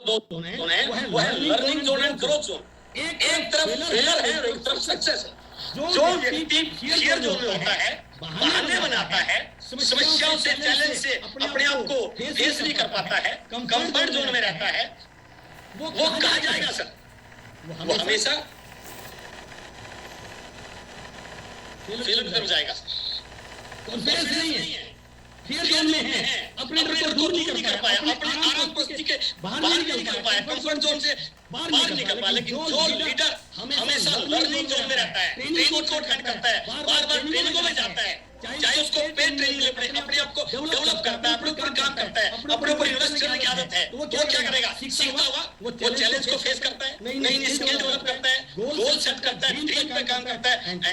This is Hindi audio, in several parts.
दो जोन है, वो है learning zone and growth zone. एक तरफ फेलियर है और एक तरफ सक्सेस है। जो व्यक्ति फियर जोन में होता है, बहाने बनाता है, समस्याओं से, चैलेंज से अपने आप को फेस नहीं कर पाता है, कंफर्ट जोन में रहता है, वो कहा जाएगा सर? वो हमेशा फेलियर की तरफ जाएगा। कॉन्फिडेंस नहीं है, फियर जोन में है, अपने डर को दूर नहीं कर पाया, अपने आराम परिस्थिति के बाहर नहीं निकल पाया, कंफर्ट जोन से बाहर निकल पाया। लेकिन जो लीडर हमेशा लर्निंग जोन में रहता है, ट्रेनिंग को अटेंड करता है, बार बार ट्रेनिंगों में जाता है, चाहे उसको पेड ट्रेनिंग ले पड़े, अपने आप को डेवलप करता है, अपने ऊपर काम करता है, अपने ऊपर इन्वेस्ट करने की आदत है, तो वो क्या करेगा? सीखता हुआ वो चैलेंज को फेस करता है, नई स्किल डेवलप करता है, गोल सेट करता है, टीम पे काम करता है, एंड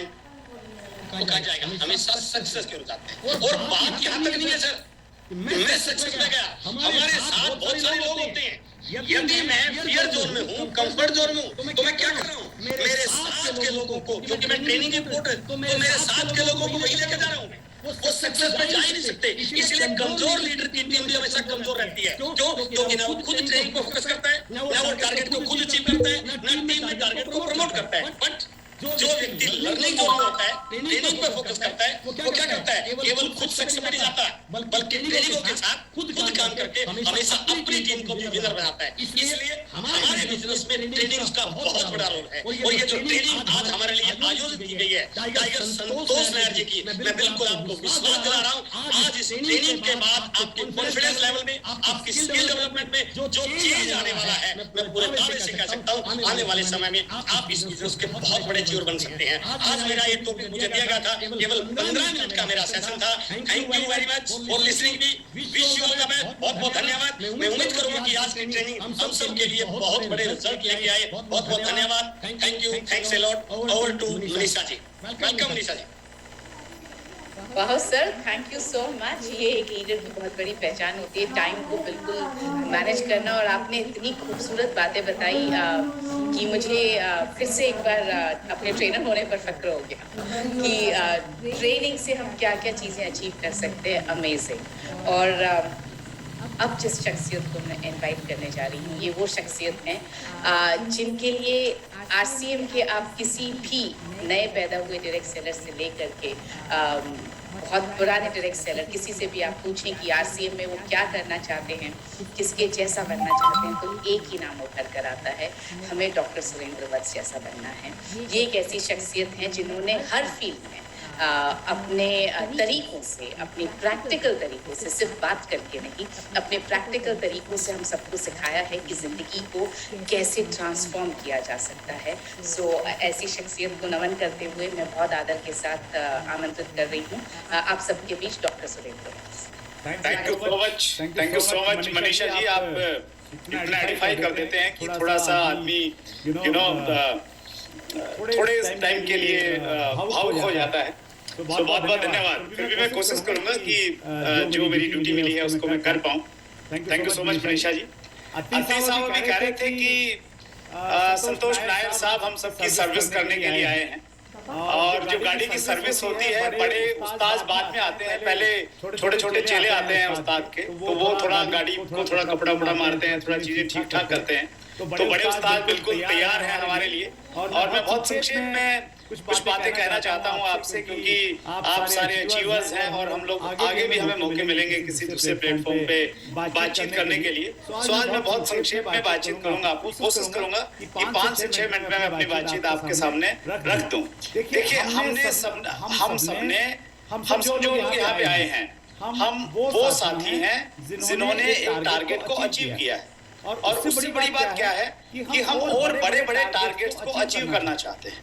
वो कहा जाएगा हमेशा सक्सेस की ओर जाते हैं। और बात यहाँ तक नहीं है सर, मैं सक्सेस में गया, हमारे साथ बहुत सारे लोग होते हैं, यदि मैं फियर जोन में हूँ, कंफर्ट जोन में हूँ, तो मैं क्या कर रहा हूँ? मेरे साथ के लोगों को, क्योंकि मैं ट्रेनिंग की पोर्ट है, तो मेरे साथ के लोगों को वही लेके जा रहा हूँ। वो सक्सेस में जा ही नहीं सकते, इसलिए कमजोर लीडर की टीम भी हमेशा कमजोर रहती है। क्यों? क्योंकि ना वो खुद ट्रेनिंग पर फोकस करता है, ना वो टारगेट को खुद अचीव करता है, ना टीम में टारगेट को प्रमोट करता है। बट जो व्यक्ति लर्निंग जोन में होता है, ट्रेनिंग पर फोकस करता है, वो क्या करता है? केवल खुद सक्सेस में नहीं जाता, बल्कि ट्रेनिंगों के साथ खुद काम करके हमेशा अपनी टीम को भी विनर बनाता है। इसलिए हमारे बिजनेस में ट्रेनिंग का बहुत बड़ा रोल है। और ये जो ट्रेनिंग आज हमारे लिए आयोजित की गई है टाइगर संतोष नायर जी की, मैं बिल्कुल आपको विश्वास दिला रहा हूँ, आज इस ट्रेनिंग के बाद आपके कॉन्फिडेंस लेवल में, आपकी स्किल डेवलपमेंट में जो चेंज आने वाला है, मैं पूरे दावे से कह सकता हूँ, आने वाले समय में आप इस बिजनेस के बहुत बड़े चोर बन सकते हैं। आज मेरा ये टॉपिक मुझे दिया गया था, केवल 15 मिनट का मेरा सेशन था। Thank you very much for listening me, wish you all the best, बहुत बहुत धन्यवाद। मैं उम्मीद करूंगा कि आज की ट्रेनिंग हम सब के लिए बहुत बड़े रिजल्ट लेके आए। बहुत बहुत धन्यवाद, thank you, thanks a lot. Over to Manisha ji, welcome Manisha ji. वाह sir, thank you so much. ये एक लीडर की बहुत बड़ी पहचान होती है, टाइम को बिल्कुल मैनेज करना। और आपने इतनी खूबसूरत बातें बताई कि मुझे फिर से एक बार अपने ट्रेनर होने पर फक्र हो गया कि ट्रेनिंग से हम क्या क्या चीज़ें अचीव कर सकते हैं। अमेजिंग। और अब जिस शख्सियत को मैं इनवाइट करने जा रही हूँ, ये वो शख्सियत हैं जिनके लिए RCM के आप किसी भी नए पैदा हुए डायरेक्ट सेलर से लेकर के बहुत पुराने डायरेक्ट सेलर, किसी से भी आप पूछें कि RCM में वो क्या करना चाहते हैं, किसके जैसा बनना चाहते हैं, तो एक ही नाम उभर कर आता है, हमें डॉक्टर सुरेंद्र वत्स जैसा बनना है। ये एक ऐसी शख्सियत है जिन्होंने हर फील्ड में अपने तरीकों से, अपने प्रैक्टिकल तरीकों से, सिर्फ बात करके नहीं, अपने प्रैक्टिकल तरीकों से हम सबको सिखाया है कि ज़िंदगी को कैसे ट्रांसफॉर्म किया जा सकता है। सो ऐसी शख्सियत को नमन करते हुए मैं बहुत आदर के साथ आमंत्रित कर रही हूँ आप सबके बीच doctor Surendra Vats. Thank you so much Manisha ji. आप इतना आइडेंटिफाई कर देते हैं कि थोड़ा सा आदमी थोड़े टाइम के लिए भावुक हो जाता है। तो बहुत बहुत धन्यवाद। फिर भी मैं कोशिश करूंगा कि जो मेरी ड्यूटी मिली है उसको मैं कर पाऊं। Thank you so much Manisha ji. Atish साहब भी कह रहे थे कि संतोष नायर साहब हम सबकी सर्विस करने के लिए आए हैं, और जो गाड़ी की सर्विस होती है, बड़े उस्ताद बाद में आते हैं, पहले छोटे छोटे चेले आते हैं उस्ताद के, तो वो थोड़ा गाड़ी को थोड़ा कपड़ा उपड़ा मारते हैं, थोड़ा चीजें ठीक ठाक करते हैं। तो बड़े उस्ताद बिल्कुल तैयार हैं हमारे लिए। और मैं बहुत संक्षेप में कुछ बातें कहना चाहता हूं आपसे, क्योंकि आप सारे अचीवर्स हैं और हम लोग आगे भी हमें मौके मिलेंगे किसी दूसरे प्लेटफॉर्म पे बातचीत करने के लिए। तो आज मैं बहुत संक्षेप में बातचीत करूंगा, आपको कोशिश करूंगा कि 5 से 6 मिनट में मैं अपनी बातचीत आपके सामने रख दूं। देखिए, हम सब जो लोग यहाँ पे आए हैं, हम वो साथी हैं जिन्होंने एक टारगेट को अचीव किया है। और उससे बड़ी बात क्या है कि हम और बड़े बड़े टारगेट्स को अचीव करना चाहते हैं।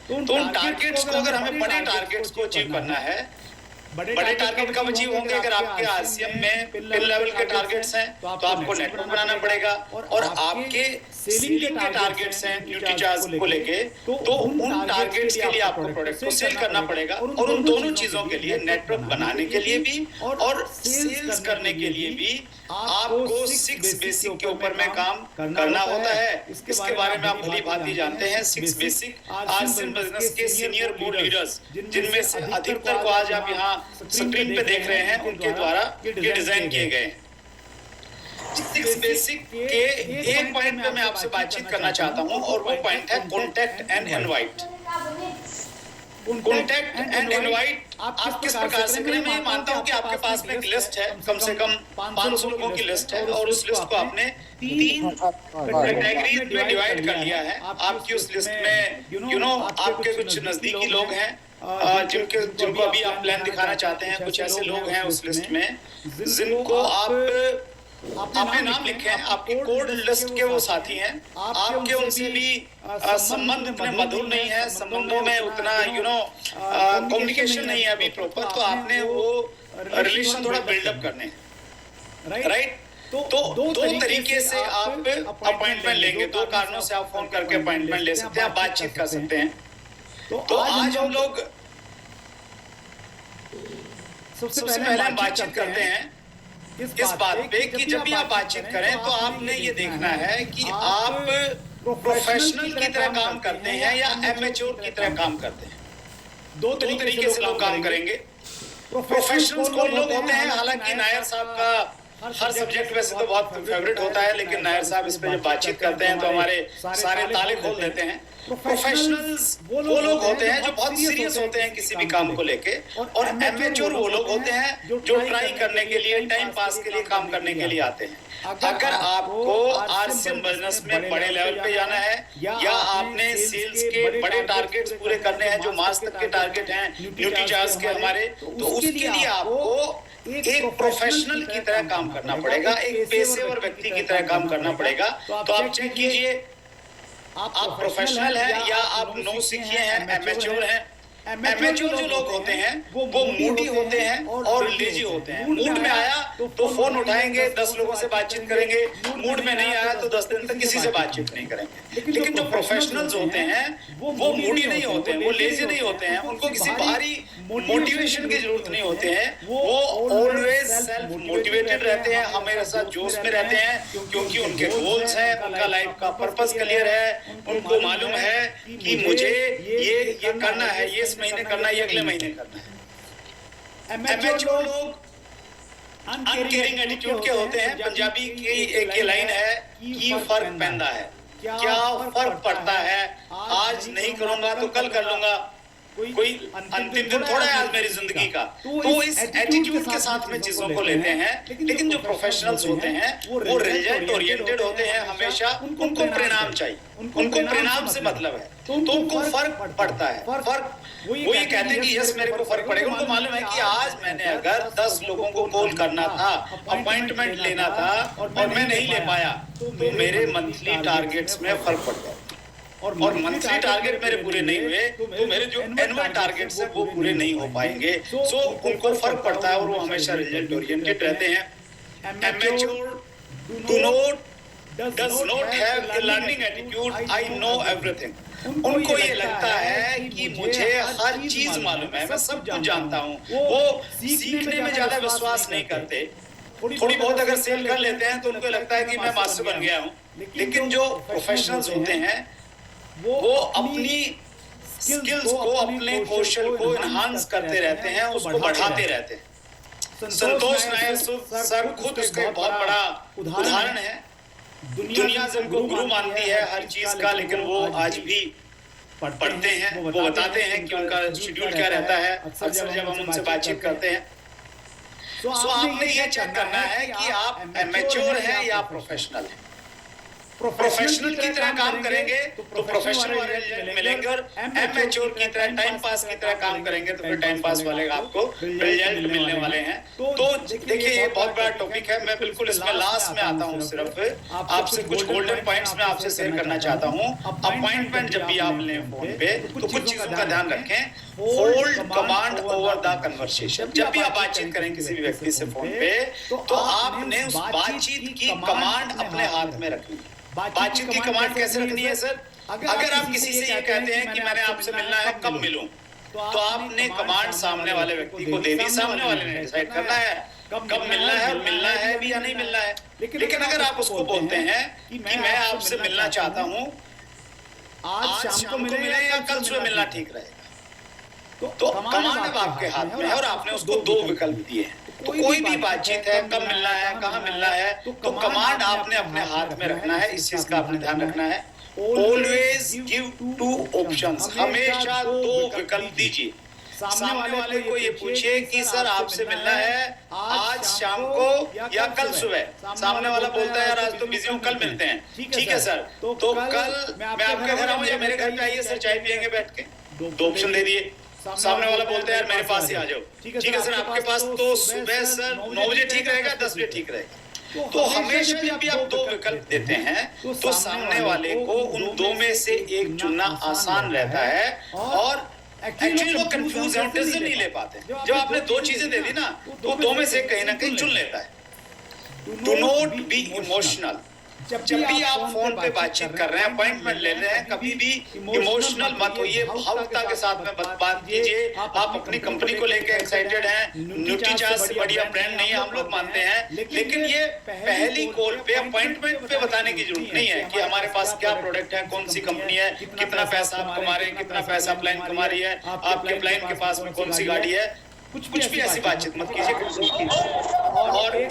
तो उन टारगेट्स को, अगर हमें बड़े टारगेट्स को अचीव करना है, बड़े टारगेट कब अचीव होंगे? अगर आपके RCM में पिन लेवल के टारगेट्स हैं तो आपको नेटवर्क बनाना पड़ेगा, और आपके सीलिंग के टारगेट्स हैं ड्यूटी चार्ज को लेके, तो उन टारगेट्स के लिए आपको प्रोडक्ट को सेल करना पड़ेगा। और उन दोनों चीजों के लिए, नेटवर्क बनाने के लिए भी और सेल्स करने के लिए भी, आपको 6 बेसिक के ऊपर में काम करना होता है। इसके बारे में आप भली भांति जानते हैं। 6 बेसिक RCM बिजनेस के सीनियर बोर्ड लीडर्स, जिनमें से अधिकतर को आज आप यहाँ स्क्रीन पे देख रहे हैं, उनके द्वारा ये डिजाइन किए गए हैं। 6 बेसिक के एक पॉइंट पे मैं आपसे बातचीत करना चाहता हूँ और वो पॉइंट है contact and invite. Contact and invite आप किस प्रकार से करें? मैं मानता हूं कि आपके पास में एक लिस्ट है, कम से कम 500 लोगों की लिस्ट है और उस लिस्ट को आपने 3 कैटेगरीज में डिवाइड कर लिया है। आपकी उस लिस्ट में आपके कुछ नजदीकी लोग हैं जिनको अभी आप प्लान दिखाना चाहते हैं, कुछ ऐसे लोग हैं उस लिस्ट में जिनको आप आपने नाम लिखे हैं, आपकी कोड लिस्ट के वो साथी हैं, आपके उनसे भी संबंध उतने मधुर नहीं है, संबंधों में उतना कम्युनिकेशन नहीं है अभी प्रॉपर, तो आपने वो रिलेशन थोड़ा बिल्डअप करने, राइट? तो दो तरीके से आप अपॉइंटमेंट लेंगे, 2 कारणों से आप फोन करके अपॉइंटमेंट ले सकते हैं, आप बातचीत कर सकते हैं। तो आज हम लोग सबसे पहले हम बातचीत करते हैं इस बात पे कि जब भी आप बातचीत करें तो आपने ये देखना है कि आप प्रोफेशनल की तरह काम करते हैं या एमेच्योर की तरह काम करते हैं। 2 तरीके से लोग काम करेंगे। प्रोफेशनल्स कौन लोग होते हैं? हालांकि नायर साहब का हर सब्जेक्ट वैसे तो बहुत फेवरेट होता है, लेकिन नायर साहब इस पे जब बातचीत करते हैं तो हमारे सारे ताले खोल देते हैं। प्रोफेशनल्स वो लोग होते हैं जो बहुत सीरियस होते हैं किसी भी काम को लेके, और एमेच्योर वो लोग होते हैं जो ट्राई करने के लिए, टाइम पास के लिए, काम करने के लिए आते हैं। अगर आपको आज सिम बिजनेस में बड़े लेवल पे जाना है या आपने सेल्स के बड़े टारगेट्स पूरे करने हैं जो मार्च तक के टारगेट हैं न्यूट्रीचार्ज के हमारे, तो उसके लिए आपको एक प्रोफेशनल की तरह काम करना पड़ेगा, एक पेशेवर व्यक्ति की तरह काम करना पड़ेगा। तो आप चेक कीजिए आप प्रोफेशनल हैं या आप नो सीखे हैं, एमेच्योर हैं। एमेच्योर जो लोग होते हैं वो मूडी होते हैं और लेजी होते हैं। मूड में आया तो फोन उठाएंगे, 10 लोगों से बातचीत करेंगे, मूड में नहीं आया तो 10 दिन तक किसी से बातचीत नहीं करेंगे। लेकिन जो प्रोफेशनल्स होते हैं वो मूडी नहीं होते हैं, वो लेजी नहीं होते हैं, उनको किसी बाहरी मोटिवेशन की जरूरत नहीं होते हैं, वो ऑलवेज सेल्फ मोटिवेटेड रहते हैं, हमेशा जोश में रहते हैं, क्योंकि उनके गोल्स हैं, उनका लाइफ का पर्पस क्लियर है, उनको मालूम है कि मुझे ये करना है, ये महीने करना है, ये अगले महीने करना है। एमेच्योर लोग अनकेयरिंग एटीट्यूड के होते हैं। पंजाबी की एक ये लाइन है कि फर्क पैंदा है, क्या फर्क पड़ता है, आज नहीं करूंगा तो कल कर लूंगा, कोई अंतिम दिन थोड़ा है आज मेरी जिंदगी का। तो इस एटीट्यूड के साथ में चीजों को लेते हैं। लेकिन जो प्रोफेशनल्स होते हैं वो रिजल्ट ओरिएंटेड होते हैं हमेशा, उनको परिणाम चाहिए, उनको परिणाम से मतलब है, तो उनको फर्क पड़ता है। फर्क वो ये कहते हैं कि यस मेरे को फर्क पड़ेगा। उनको मालूम है कि आज मैंने अगर 10 लोगों को कॉल करना था, अपॉइंटमेंट लेना था और मैं नहीं ले पाया तो मेरे मंथली टारगेट्स में फर्क पड़ गया, और मंथली टारगेट मेरे पूरे नहीं हुए तो मेरे जो एनुअल टारगेट्स हैं वो पूरे नहीं हो पाएंगे। सो उनको फर्क पड़ता है और वो हमेशा रिजल्ट ओरिएंटेड रहते हैं। Amateur does not have a learning attitude, I know everything। उनको ये लगता है कि मुझे हर चीज मालूम है, मैं सब कुछ जानता हूँ। वो सीखने में ज्यादा विश्वास नहीं करते। थोड़ी बहुत अगर सेल कर लेते हैं तो उनको लगता है कि मैं मास्टर बन गया हूँ। लेकिन जो प्रोफेशनल्स होते हैं वो अपनी स्किल्स को, अपने कौशल को एनहांस करते रहते हैं, उसको बढ़ाते रहते हैं। संतोष नायर सर खुद उसका बहुत बड़ा उदाहरण है। दुनिया जिनको गुरु मानती है हर चीज का, लेकिन वो आज भी पढ़ते हैं, वो बताते हैं कि उनका शेड्यूल क्या रहता है। अक्सर जब हम उनसे बातचीत करते हैं तो आपने ये चेक करना है कि आप एमेच्योर हैं या प्रोफेशनल हैं। प्रोफेशनल की तरह काम करेंगे तो प्रोफेशनल रिजल्ट मिलेंगे, और एमेच्योर की तरह टाइम पास की तरह काम करेंगे तो फिर टाइम पास वाले आपको रिजल्ट मिलने वाले हैं। तो देखिए ये बहुत बड़ा टॉपिक है, मैं बिल्कुल इसमें लास्ट में आता हूँ। सिर्फ आपसे कुछ गोल्डन पॉइंट्स में आपसे शेयर करना चाहता हूँ। अपॉइंटमेंट जब भी आप लें फोन पे तो कुछ चीजों का ध्यान रखें। Hold command over the conversation. जब भी आप बातचीत करें किसी भी व्यक्ति से फोन पे तो आपने उस बातचीत की कमांड अपने हाथ में रखनी है। बातचीत की कमांड कैसे रखनी है सर? अगर आप किसी से ये कहते हैं कि मैंने आपसे मिलना है, कब मिलूं, तो आपने कमांड सामने वाले व्यक्ति को दे दी, सामने वाले ने डिसाइड करना है कब मिलना है, और मिलना है भी या नहीं मिलना है। लेकिन अगर आप उसको बोलते हैं कि मैं आपसे मिलना चाहता हूँ, आज शाम को मिले या कल सुबह मिलना ठीक रहेगा, तो कमांड अब आपके हाथ में है और आपने उसको 2 विकल्प दिए हैं। तो कोई भी बातचीत है, कब मिलना है, कहाँ मिलना है, तो कमांड आपने अपने हाथ में रखना है। इस चीज का आपने ध्यान रखना है। ऑलवेज गिव 2 ऑप्शंस, हमेशा 2 विकल्प दीजिए। सामने वाले को ये पूछिए कि सर आपसे मिलना है आज शाम को या कल सुबह। सामने वाला बोलता है यार आज तो बिजी हूँ, कल मिलते हैं। ठीक है सर, तो कल मैं आपके घर आऊँ या मेरे घर पे आइए सर, चाय पियेंगे बैठ के। 2 ऑप्शन दे दिए। सामने वाला बोलता है यार मेरे पास ही आ जाओ। ठीक है सर, आपके पास तो सुबह सर 9 बजे ठीक रहेगा, 10 बजे ठीक रहेगा। तो हमेशा जब भी आप 2 विकल्प देते हैं तो सामने वाले को उन 2 में से एक चुनना आसान रहता है और एक्चुअली वो कंफ्यूज है, डिसीजन नहीं ले पाते। जब आपने 2 चीजें दे दी ना तो 2 में से कहीं ना कहीं चुन लेता है। Do not be emotional. जब भी आप फोन पे बातचीत कर रहे हैं, अपॉइंटमेंट ले रहे हैं, कभी भी इमोशनल मत होइए, भावुकता के साथ में बात कीजिए। आप अपनी कंपनी को लेकर एक्साइटेड हैं, न्यूट्रीचार्ज से बढ़िया ब्रांड नहीं है, हम लोग मानते हैं, लेकिन ये पहली कॉल पे अपॉइंटमेंट पे बताने की जरूरत नहीं है कि हमारे पास क्या प्रोडक्ट है, कौन सी कंपनी है, कितना पैसा आप कमा रहे हैं, कितना पैसा अपलाइन कमा रही है, आपके अपलाइन के पास में कौन सी गाड़ी है। कुछ भी ऐसी बातचीत मत कीजिए। और एक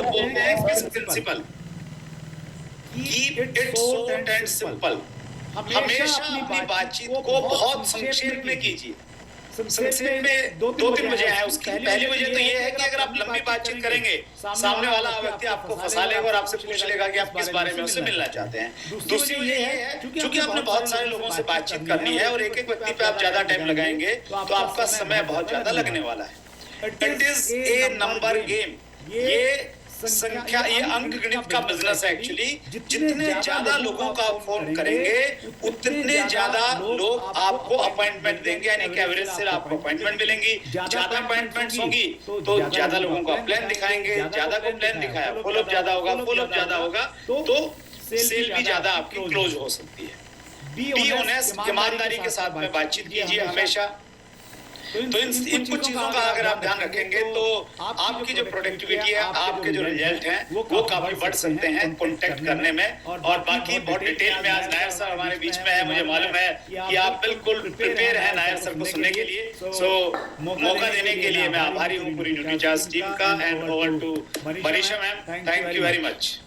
बोलते हैं principle, keep it short and simple. हमेशा अपनी बातचीत को बहुत संक्षेप में कीजिए। संक्षेप में 2-3 वजह है उसकी। पहली वजह तो ये है कि अगर आप लंबी बातचीत करेंगे, सामने वाला व्यक्ति आपको फंसा लेगा और आपसे पूछ लेगा कि आप किस बारे में उससे मिलना चाहते हैं। दूसरी वजह ये है क्योंकि आपने बहुत सारे लोगों से बातचीत करनी है और एक-एक व्यक्ति पे आप ज्यादा टाइम लगाएंगे तो आपका समय बहुत ज्यादा लगने वाला है। It is a number game. ये संख्या, ये अंक गणित का बिजनेस है एक्चुअली। जितने ज्यादा लोगों का आप फोन करेंगे उतने ज्यादा लोग आपको अपॉइंटमेंट देंगे, यानी कि एवरेज से आपको अपॉइंटमेंट मिलेंगी। ज्यादा अपॉइंटमेंट्स होंगी तो ज्यादा लोगों को प्लान दिखाएंगे, ज्यादा को प्लान दिखाया फॉलोअप ज्यादा होगा, फॉलोअप ज्यादा होगा तो सेल भी ज्यादा आपकी क्लोज हो सकती है। बी ऑनेस्ट, ईमानदारी के साथ में बातचीत कीजिए हमेशा। तो इन कुछ चीजों का अगर आप ध्यान रखेंगे तो आपकी जो प्रोडक्टिविटी है, आपके जो रिजल्ट हैं वो काफी बढ़ सकते हैं कॉन्टेक्ट करने में। और बाकी बहुत डिटेल में आज नायर सर हमारे बीच में है, मुझे मालूम है कि आप बिल्कुल प्रिपेयर हैं नायर सर को सुनने के लिए। सो मौका देने के लिए मैं आभारी हूँ पूरी न्यूट्रीचार्ज टीम का। And over to Manisha ma'am, thank you very much.